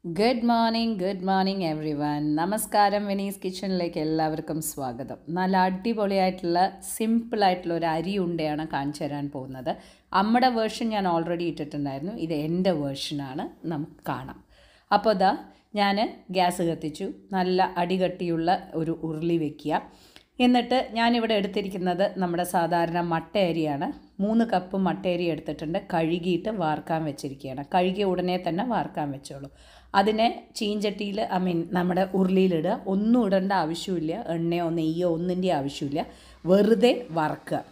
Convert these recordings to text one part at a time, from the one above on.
Good morning every one. നമസ്കാരം. Venice കിച്ചണിലേക്ക് എല്ലാവർക്കും സ്വാഗതം. നല്ല അടിപൊളിയായിട്ടുള്ള സിമ്പിളായിട്ടുള്ള ഒരു അരി ഉണ്ടയാണ് കാണിച്ചു തരാൻ പോകുന്നത്. അമ്മയുടെ വേർഷൻ ഞാൻ ഓൾറെഡി ഇട്ടിട്ടുണ്ടായിരുന്നു. ഇത് എൻ്റെ വേർഷനാണ്. നമുക്ക് കാണാം. അപ്പോൾ ഇതാ ഞാൻ ഗ്യാസ് കത്തിച്ചു. നല്ല അടികട്ടിയുള്ള ഒരു ഉരുളി വയ്ക്കുക. എന്നിട്ട് ഞാനിവിടെ എടുത്തിരിക്കുന്നത് നമ്മുടെ സാധാരണ മട്ട അരിയാണ്. 3 കപ്പ് മട്ട അരി എടുത്തിട്ടുണ്ട്. കഴുകിയിട്ട് വാർക്കാൻ വെച്ചിരിക്കുകയാണ്. കഴുകിയ ഉടനെ തന്നെ വാർക്കാൻ വെച്ചോളൂ. അതിനെ ചീഞ്ചട്ടിയിൽ നമ്മുടെ ഉരുളിയിലിടുക. ഒന്നും ഇടേണ്ട ആവശ്യമില്ല. എണ്ണയോ നെയ്യോ ഒന്നിൻ്റെ ആവശ്യമില്ല. വെറുതെ വറക്കുക.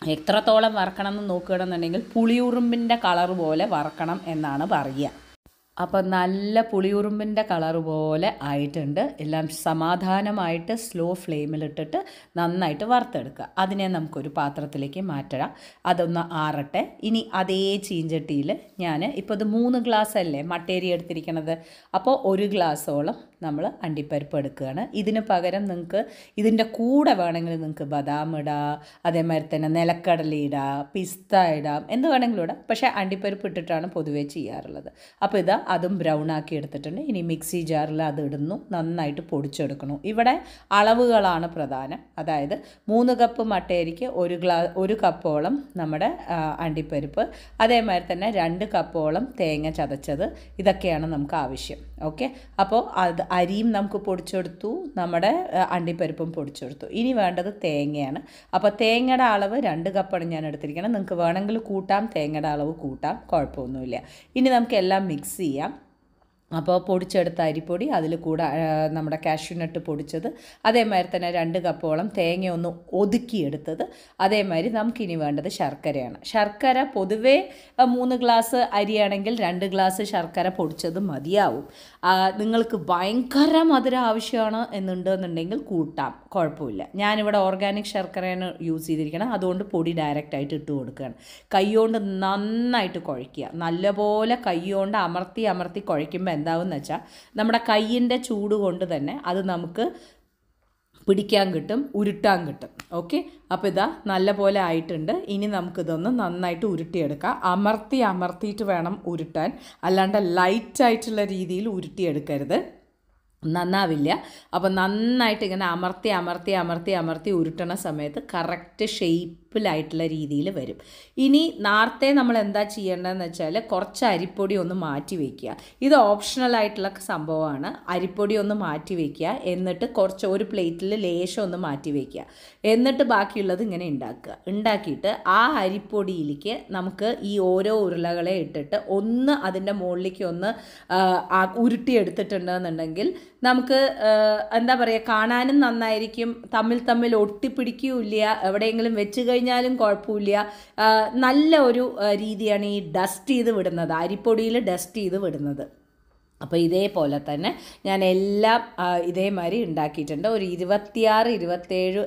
എത്രത്തോളം വറക്കണം എന്ന് നോക്കുകയാണെന്നുണ്ടെങ്കിൽ പുളിയുറുമ്പിൻ്റെ കളർ പോലെ വറക്കണം എന്നാണ് പറയുക. അപ്പോൾ നല്ല പുളിയുറുമ്പിൻ്റെ കളർ പോലെ ആയിട്ടുണ്ട്. എല്ലാം സമാധാനമായിട്ട് സ്ലോ ഫ്ലെയിമിലിട്ടിട്ട് നന്നായിട്ട് വറുത്തെടുക്കുക. അതിനെ നമുക്കൊരു പാത്രത്തിലേക്ക് മാറ്റാം. അതൊന്ന് ആറട്ടെ. ഇനി അതേ ചീഞ്ചട്ടിയിൽ ഞാൻ ഇപ്പോൾ ഇത് 3 ഗ്ലാസ് അല്ലേ മട്ടേരി എടുത്തിരിക്കണത്. അപ്പോൾ 1 ഗ്ലാസോളം നമ്മൾ അണ്ടിപ്പരിപ്പ് എടുക്കുകയാണ്. ഇതിന് പകരം നിങ്ങൾക്ക് ഇതിൻ്റെ കൂടെ വേണമെങ്കിൽ നിങ്ങൾക്ക് ബദാം ഇടാം, അതേമാതിരി തന്നെ നിലക്കടല ഇടാം, പിസ്ത ഇടാം, എന്ത് വേണമെങ്കിലും ഇടാം. പക്ഷേ അണ്ടിപ്പരിപ്പ് ഇട്ടിട്ടാണ് പൊതുവേ ചെയ്യാറുള്ളത്. അപ്പോൾ ഇതാ അതും ബ്രൗൺ ആക്കി എടുത്തിട്ടുണ്ട്. ഇനി മിക്സി ജാറിൽ അത് ഇടുന്നു. നന്നായിട്ട് പൊടിച്ചെടുക്കണം. ഇവിടെ അളവുകളാണ് പ്രധാനം. അതായത് 3 കപ്പ് മട്ടയരിക്ക് 1 കപ്പോളം നമ്മുടെ അണ്ടിപ്പരിപ്പ്, അതേമാതിരി തന്നെ 2 കപ്പോളം തേങ്ങ ചതച്ചത്, ഇതൊക്കെയാണ് നമുക്ക് ആവശ്യം. ഓക്കെ. അപ്പോൾ അത് അരിയും നമുക്ക് പൊടിച്ചെടുത്തു, നമ്മുടെ അണ്ടിപ്പരിപ്പും പൊടിച്ചെടുത്തു. ഇനി വേണ്ടത് തേങ്ങയാണ്. അപ്പോൾ തേങ്ങയുടെ അളവ് 2 കപ്പാണ് ഞാൻ എടുത്തിരിക്കുന്നത്. നിങ്ങൾക്ക് വേണമെങ്കിൽ കൂട്ടാം, തേങ്ങയുടെ അളവ് കൂട്ടാം, കുഴപ്പമൊന്നുമില്ല. ഇനി നമുക്ക് എല്ലാം മിക്സ് ചെയ്യാം. അപ്പോൾ പൊടിച്ചെടുത്ത അരിപ്പൊടി, അതിൽ കൂടെ നമ്മുടെ കാഷ്യൂനട്ട് പൊടിച്ചത്, അതേമാതിരി തന്നെ 2 കപ്പോളം തേങ്ങ ഒന്ന് ഒതുക്കിയെടുത്തത്, അതേമാതിരി നമുക്കിനി വേണ്ടത് ശർക്കരയാണ്. ശർക്കര പൊതുവേ 3 ഗ്ലാസ് അരിയാണെങ്കിൽ 2 ഗ്ലാസ് ശർക്കര പൊടിച്ചത് മതിയാവും. നിങ്ങൾക്ക് ഭയങ്കര മധുരം ആവശ്യമാണ് എന്നുണ്ടെന്നുണ്ടെങ്കിൽ കൂട്ടാം, കുഴപ്പമില്ല. ഞാനിവിടെ ഓർഗാനിക് ശർക്കരയാണ് യൂസ് ചെയ്തിരിക്കണം. അതുകൊണ്ട് പൊടി ഡയറക്റ്റായിട്ട് ഇട്ട് കൊടുക്കുകയാണ്. കൈകൊണ്ട് നന്നായിട്ട് കുഴയ്ക്കുക. നല്ലപോലെ കൈകൊണ്ട് അമർത്തി കുഴയ്ക്കുമ്പോൾ എന്താവുമെന്ന് വെച്ചാൽ നമ്മുടെ കയ്യിൻ്റെ ചൂട് കൊണ്ട് തന്നെ അത് നമുക്ക് പിടിക്കാൻ കിട്ടും, ഉരുട്ടാൻ കിട്ടും. ഓക്കെ. അപ്പോൾ ഇതാ നല്ല പോലെ ആയിട്ടുണ്ട്. ഇനി നമുക്കിതൊന്ന് നന്നായിട്ട് ഉരുട്ടിയെടുക്കാം. അമർത്തിയിട്ട് വേണം ഉരുട്ടാൻ, അല്ലാണ്ട് ലൈറ്റായിട്ടുള്ള രീതിയിൽ ഉരുട്ടിയെടുക്കരുത്, നന്നാവില്ല. അപ്പോൾ നന്നായിട്ട് ഇങ്ങനെ അമർത്തി ഉരുട്ടണ സമയത്ത് കറക്റ്റ് ഷേപ്പിലായിട്ടുള്ള രീതിയിൽ വരും. ഇനി നേരത്തെ നമ്മൾ എന്താ ചെയ്യേണ്ടതെന്ന് വെച്ചാൽ കുറച്ച് അരിപ്പൊടി ഒന്ന് മാറ്റി വയ്ക്കുക. ഇത് ഓപ്ഷണലായിട്ടുള്ള സംഭവമാണ്. അരിപ്പൊടി ഒന്ന് മാറ്റി വയ്ക്കുക. എന്നിട്ട് ഒരു പ്ലേറ്റിൽ ലേശം ഒന്ന് മാറ്റി വയ്ക്കുക. എന്നിട്ട് ബാക്കിയുള്ളത് ഇങ്ങനെ ഉണ്ടാക്കിയിട്ട് ആ അരിപ്പൊടിയിലേക്ക് നമുക്ക് ഈ ഓരോ ഉരുളകളെ ഇട്ടിട്ട് ഒന്ന് അതിൻ്റെ മുകളിലേക്ക് ഒന്ന് ഉരുട്ടിയെടുത്തിട്ടുണ്ടെന്നുണ്ടെങ്കിൽ നമുക്ക് എന്താ പറയുക, കാണാനും നന്നായിരിക്കും, തമ്മിൽ ഒട്ടിപ്പിടിക്കുകയില്ല, എവിടെയെങ്കിലും വെച്ച് കഴിഞ്ഞാലും കുഴപ്പമില്ല. നല്ല ഒരു രീതിയാണ് ഈ ഡസ്റ്റ് ചെയ്ത് വിടുന്നത്, അരിപ്പൊടിയിൽ ഡസ്റ്റ് ചെയ്ത് വിടുന്നത്. അപ്പോൾ ഇതേപോലെ തന്നെ ഞാൻ എല്ലാം ഇതേമാതിരി ഉണ്ടാക്കിയിട്ടുണ്ട്. ഒരു 26-27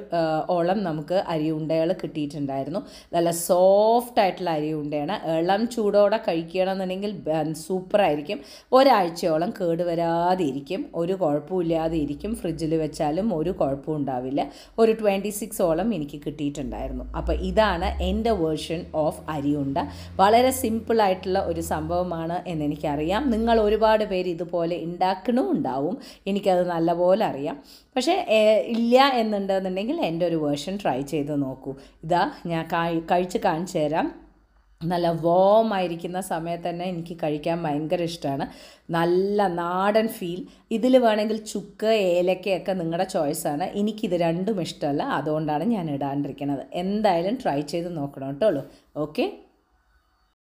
ഓളം നമുക്ക് അരിയുണ്ടകൾ കിട്ടിയിട്ടുണ്ടായിരുന്നു. നല്ല സോഫ്റ്റായിട്ടുള്ള അരിയുണ്ടയാണ്. ഇളം ചൂടോടെ കഴിക്കണമെന്നുണ്ടെങ്കിൽ സൂപ്പറായിരിക്കും. ഒരാഴ്ചയോളം കേടുവരാതെ ഇരിക്കും, ഒരു കുഴപ്പമില്ലാതെ ഇരിക്കും. ഫ്രിഡ്ജിൽ വെച്ചാലും ഒരു കുഴപ്പവും ഉണ്ടാവില്ല. ഒരു 26 ഓളം എനിക്ക് കിട്ടിയിട്ടുണ്ടായിരുന്നു. അപ്പോൾ ഇതാണ് എൻ്റെ വേർഷൻ ഓഫ് അരിയുണ്ട. വളരെ സിമ്പിളായിട്ടുള്ള ഒരു സംഭവമാണ് എന്നെനിക്കറിയാം. നിങ്ങൾ ഒരുപാട് പേര് ഇതുപോലെ ഉണ്ടാവും, എനിക്കത് നല്ലപോലെ അറിയാം. പക്ഷേ ഇല്ല എന്നുണ്ടെന്നുണ്ടെങ്കിൽ എൻ്റെ ഒരു വേർഷൻ ട്രൈ ചെയ്ത് നോക്കൂ. ഇതാ ഞാൻ കഴിച്ച് കാണിച്ചു തരാം. നല്ല വാമായിരിക്കുന്ന സമയത്ത് തന്നെ എനിക്ക് കഴിക്കാൻ ഭയങ്കര ഇഷ്ടമാണ്. നല്ല നാടൻ ഫീൽ. ഇതിൽ വേണമെങ്കിൽ ചുക്ക്, ഏലക്കയൊക്കെ നിങ്ങളുടെ ചോയ്സാണ്. എനിക്കിത് രണ്ടും ഇഷ്ടമല്ല, അതുകൊണ്ടാണ് ഞാൻ ഇടാണ്ടിരിക്കുന്നത്. എന്തായാലും ട്രൈ ചെയ്ത് നോക്കണം കേട്ടോ. ഓക്കെ.